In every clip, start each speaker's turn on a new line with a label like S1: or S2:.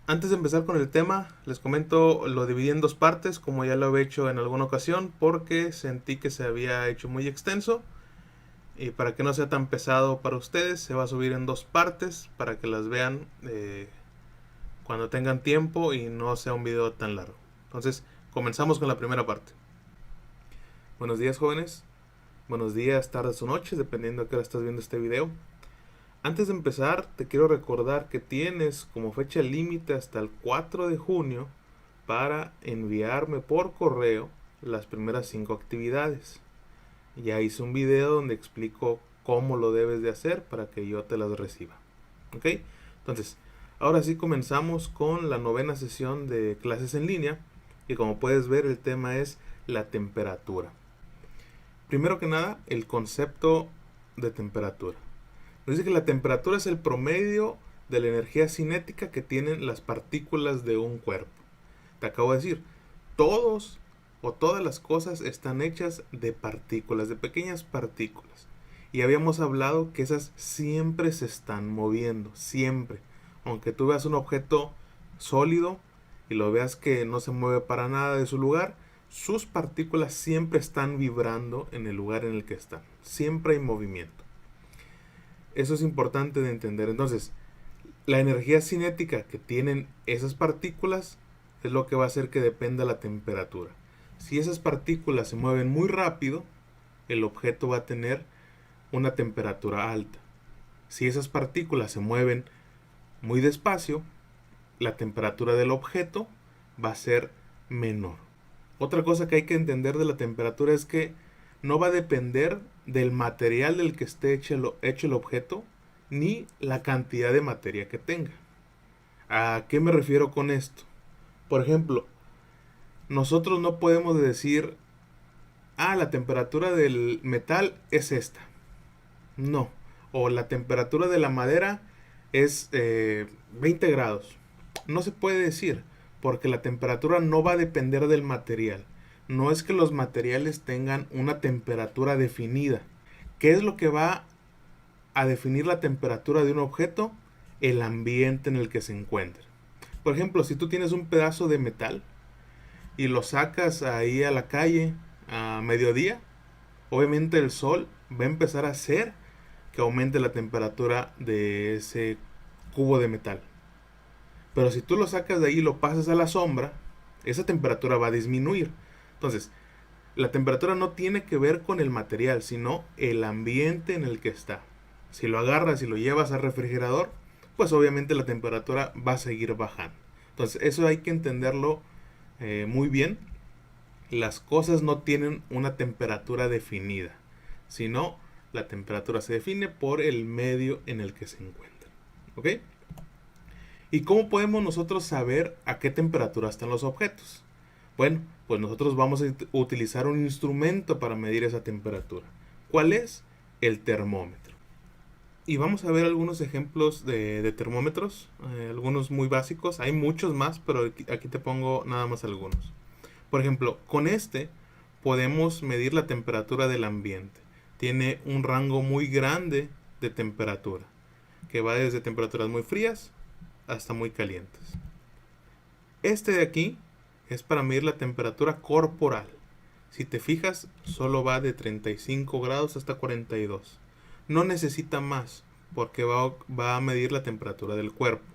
S1: Antes de empezar con el tema, les comento, lo dividí en dos partes, como ya lo había hecho en alguna ocasión, porque sentí que se había hecho muy extenso. Y para que no sea tan pesado para ustedes, se va a subir en dos partes para que las vean cuando tengan tiempo y no sea un video tan largo. Entonces, comenzamos con la primera parte. Buenos días, jóvenes. Buenos días, tardes o noches, dependiendo de qué hora estás viendo este video. Antes de empezar, te quiero recordar que tienes como fecha límite hasta el 4 de junio para enviarme por correo las primeras 5 actividades. Ya hice un video donde explico cómo lo debes de hacer para que yo te las reciba. ¿Ok? Entonces, ahora sí comenzamos con la novena sesión de clases en línea. Y como puedes ver, el tema es la temperatura. Primero que nada, el concepto de temperatura. Nos dice que la temperatura es el promedio de la energía cinética que tienen las partículas de un cuerpo. Te acabo de decir, todos o todas las cosas están hechas de partículas, de pequeñas partículas. Y habíamos hablado que esas siempre se están moviendo, siempre. Aunque tú veas un objeto sólido y lo veas que no se mueve para nada de su lugar, sus partículas siempre están vibrando en el lugar en el que están. Siempre hay movimiento. Eso es importante de entender. Entonces, la energía cinética que tienen esas partículas es lo que va a hacer que dependa la temperatura. Si esas partículas se mueven muy rápido, el objeto va a tener una temperatura alta. Si esas partículas se mueven muy despacio, la temperatura del objeto va a ser menor. Otra cosa que hay que entender de la temperatura es que no va a depender del material del que esté hecho el objeto, ni la cantidad de materia que tenga. ¿A qué me refiero con esto? Por ejemplo, nosotros no podemos decir, la temperatura del metal es esta. No. O la temperatura de la madera es 20 grados. No se puede decir, porque la temperatura no va a depender del material. No es que los materiales tengan una temperatura definida. ¿Qué es lo que va a definir la temperatura de un objeto? El ambiente en el que se encuentra. Por ejemplo, si tú tienes un pedazo de metal y lo sacas ahí a la calle a mediodía, obviamente el sol va a empezar a hacer que aumente la temperatura de ese cubo de metal. Pero si tú lo sacas de ahí y lo pasas a la sombra, esa temperatura va a disminuir. Entonces, la temperatura no tiene que ver con el material, sino el ambiente en el que está. Si lo agarras y lo llevas al refrigerador, pues obviamente la temperatura va a seguir bajando. Entonces, eso hay que entenderlo muy bien. Las cosas no tienen una temperatura definida, sino la temperatura se define por el medio en el que se encuentra. ¿Ok? ¿Y cómo podemos nosotros saber a qué temperatura están los objetos? Bueno, pues nosotros vamos a utilizar un instrumento para medir esa temperatura. ¿Cuál es? El termómetro. Y vamos a ver algunos ejemplos de termómetros, algunos muy básicos. Hay muchos más, pero aquí te pongo nada más algunos. Por ejemplo, con este podemos medir la temperatura del ambiente. Tiene un rango muy grande de temperatura, que va desde temperaturas muy frías hasta muy calientes. Este de aquí es para medir la temperatura corporal. Si te fijas, solo va de 35 grados hasta 42. No necesita más, porque va a medir la temperatura del cuerpo.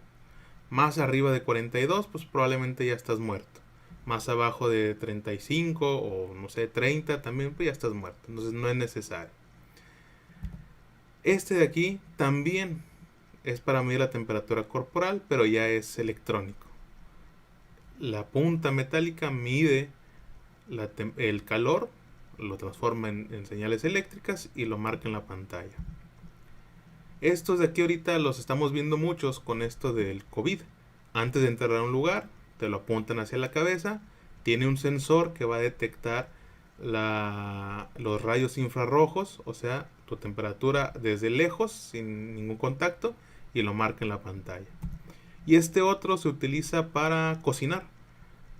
S1: Más arriba de 42, pues probablemente ya estás muerto. Más abajo de 35 o no sé, 30 también, pues ya estás muerto. Entonces no es necesario. Este de aquí también es para medir la temperatura corporal, pero ya es electrónico. La punta metálica mide el calor, lo transforma en señales eléctricas y lo marca en la pantalla. Estos de aquí ahorita los estamos viendo muchos con esto del COVID. Antes de entrar a un lugar, te lo apuntan hacia la cabeza. Tiene un sensor que va a detectar los rayos infrarrojos, o sea, tu temperatura desde lejos, sin ningún contacto, y lo marca en la pantalla. Y este otro se utiliza para cocinar.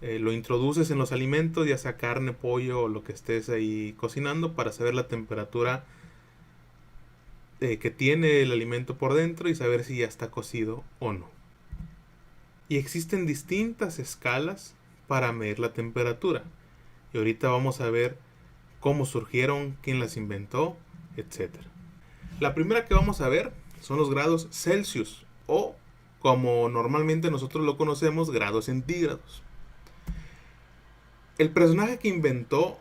S1: Lo introduces en los alimentos, ya sea carne, pollo o lo que estés ahí cocinando, para saber la temperatura que tiene el alimento por dentro y saber si ya está cocido o no. Y existen distintas escalas para medir la temperatura. Y ahorita vamos a ver cómo surgieron, quién las inventó, etc. La primera que vamos a ver son los grados Celsius, o como normalmente nosotros lo conocemos, grados centígrados. El personaje que inventó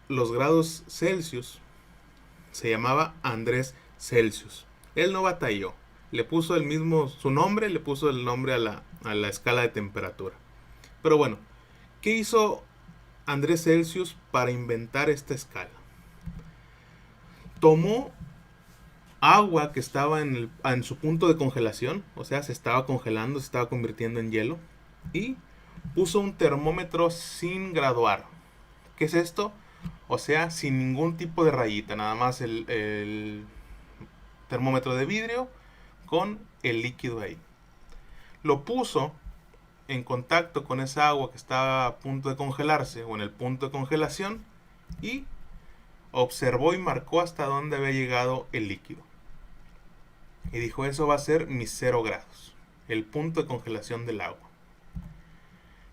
S1: los grados Celsius se llamaba Andrés Celsius. Él no batalló. Le puso su nombre, le puso el nombre a la escala de temperatura. Pero bueno, ¿qué hizo Andrés Celsius para inventar esta escala? Tomó agua que estaba en su punto de congelación, o sea, se estaba congelando, se estaba convirtiendo en hielo, y puso un termómetro sin graduar. ¿Qué es esto? O sea, sin ningún tipo de rayita, nada más el termómetro de vidrio con el líquido ahí. Lo puso en contacto con esa agua que estaba a punto de congelarse o en el punto de congelación y observó y marcó hasta dónde había llegado el líquido. Y dijo, eso va a ser mis 0 grados, el punto de congelación del agua.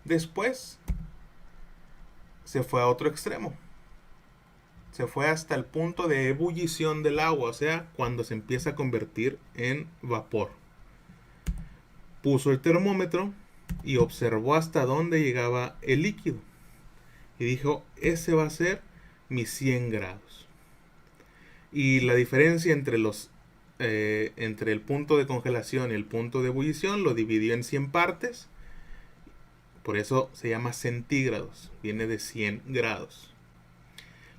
S1: Después se fue a otro extremo. Se fue hasta el punto de ebullición del agua, o sea, cuando se empieza a convertir en vapor. Puso el termómetro y observó hasta dónde llegaba el líquido. Y dijo, ese va a ser mis 100 grados. Y la diferencia entre el punto de congelación y el punto de ebullición lo dividió en 100 partes. Por eso se llama centígrados. Viene de 100 grados.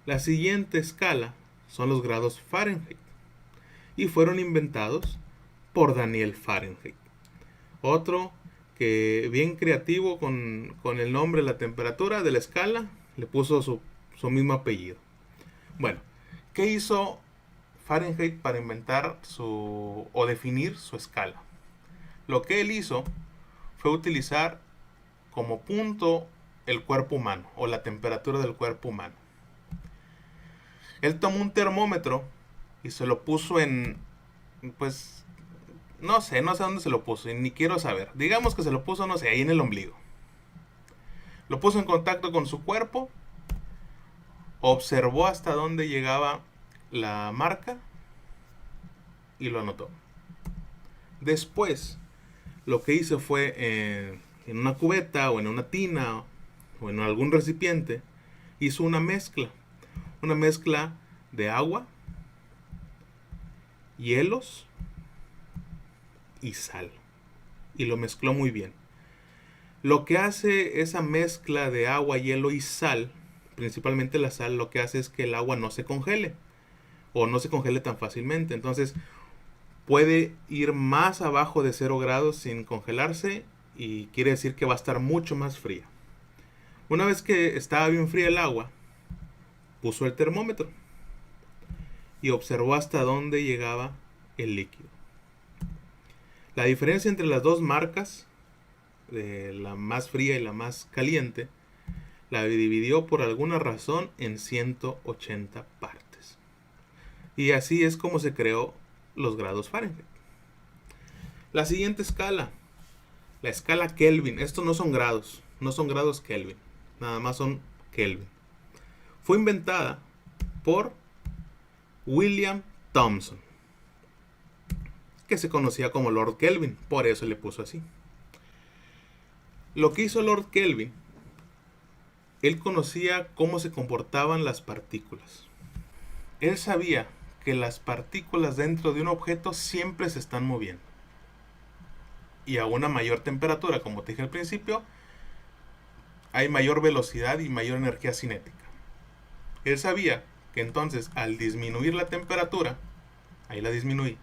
S1: La siguiente escala son los grados Fahrenheit. Y fueron inventados por Daniel Fahrenheit. Otro que bien creativo con el nombre, la temperatura de la escala, le puso su mismo apellido. Bueno, ¿qué hizo Fahrenheit para inventar o definir su escala? Lo que él hizo fue utilizar como punto el cuerpo humano o la temperatura del cuerpo humano. Él tomó un termómetro y se lo puso pues, no sé dónde se lo puso y ni quiero saber. Digamos que se lo puso, no sé, ahí en el ombligo. Lo puso en contacto con su cuerpo, observó hasta dónde llegaba la marca y lo anotó. Después, lo que hizo fue en una cubeta o en una tina o en algún recipiente, hizo una mezcla de agua, hielos y sal, y lo mezcló muy bien. Lo que hace esa mezcla de agua, hielo y sal, principalmente la sal, lo que hace es que el agua no se congele o no se congele tan fácilmente. Entonces puede ir más abajo de 0 grados sin congelarse y quiere decir que va a estar mucho más fría. Una vez que estaba bien fría el agua, puso el termómetro y observó hasta dónde llegaba el líquido. La diferencia entre las dos marcas, de la más fría y la más caliente, la dividió por alguna razón en 180 partes. Y así es como se creó los grados Fahrenheit. La siguiente escala, la escala Kelvin. Estos no son grados Kelvin, nada más son Kelvin. Fue inventada por William Thomson, que se conocía como Lord Kelvin, por eso le puso así. Lo que hizo Lord Kelvin, él conocía cómo se comportaban las partículas. Él sabía que las partículas dentro de un objeto siempre se están moviendo. Y a una mayor temperatura, como te dije al principio, hay mayor velocidad y mayor energía cinética. Él sabía que entonces al disminuir la temperatura, ahí la disminuí,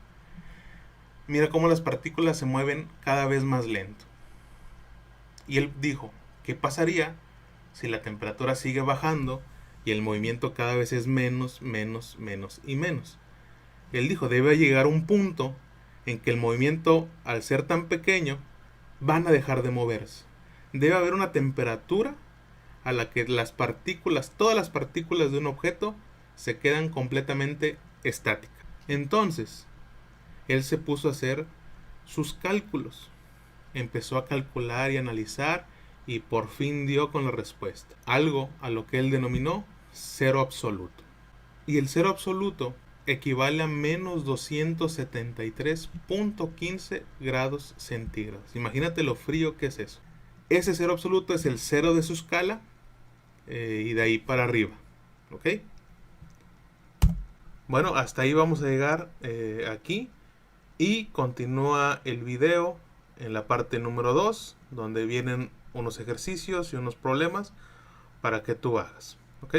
S1: mira cómo las partículas se mueven cada vez más lento. Y él dijo, ¿qué pasaría si la temperatura sigue bajando y el movimiento cada vez es menos y menos? Él dijo, debe llegar un punto en que el movimiento, al ser tan pequeño, van a dejar de moverse. Debe haber una temperatura a la que todas las partículas de un objeto se quedan completamente estáticas. Entonces, él se puso a hacer sus cálculos. empezó a calcular y analizar y por fin dio con la respuesta. Algo a lo que él denominó cero absoluto. Y el cero absoluto equivale a menos 273.15 grados centígrados. Imagínate lo frío que es eso. Ese cero absoluto es el cero de su escala y de ahí para arriba. ¿Ok? Bueno, hasta ahí vamos a llegar aquí. Y continúa el video en la parte número 2, donde vienen unos ejercicios y unos problemas para que tú hagas. ¿Ok?